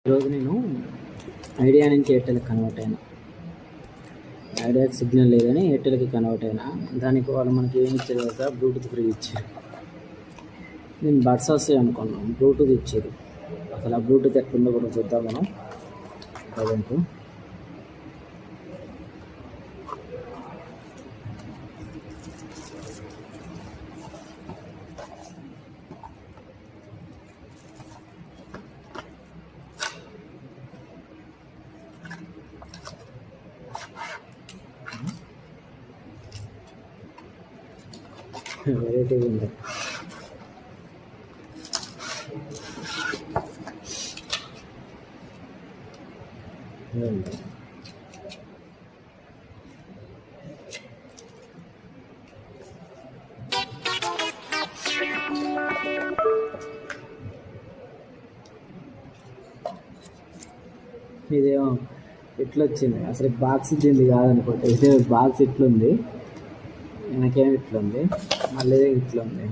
ఈరోజు నేను ఐడియా నుంచి ఎయిర్టెల్కి కన్వర్ట్ అయినా. ఐడియాకి సిగ్నల్ లేదని ఎయిర్టెల్కి కన్వర్ట్ అయినా. దానికి వాళ్ళు మనకి ఏమి ఇచ్చారు కదా, బ్లూటూత్ ఫ్రీ ఇచ్చారు. నేను బడ్స్ వస్తాయి అనుకున్నాను, బ్లూటూత్ ఇచ్చారు. అసలు ఆ బ్లూటూత్ ఎట్లుందో కూడా చూద్దాం మనం. ప్రజెంట్ వెరైటీగా ఉంది. ఇదేమో ఇట్లా వచ్చింది, అసలు బాక్స్ ఇచ్చింది కాదనుకుంటా. ఇదే బాక్స్ ఇట్లుంది, వెనకేమో ఇట్లుంది, మళ్ళీ ఇట్లుంది.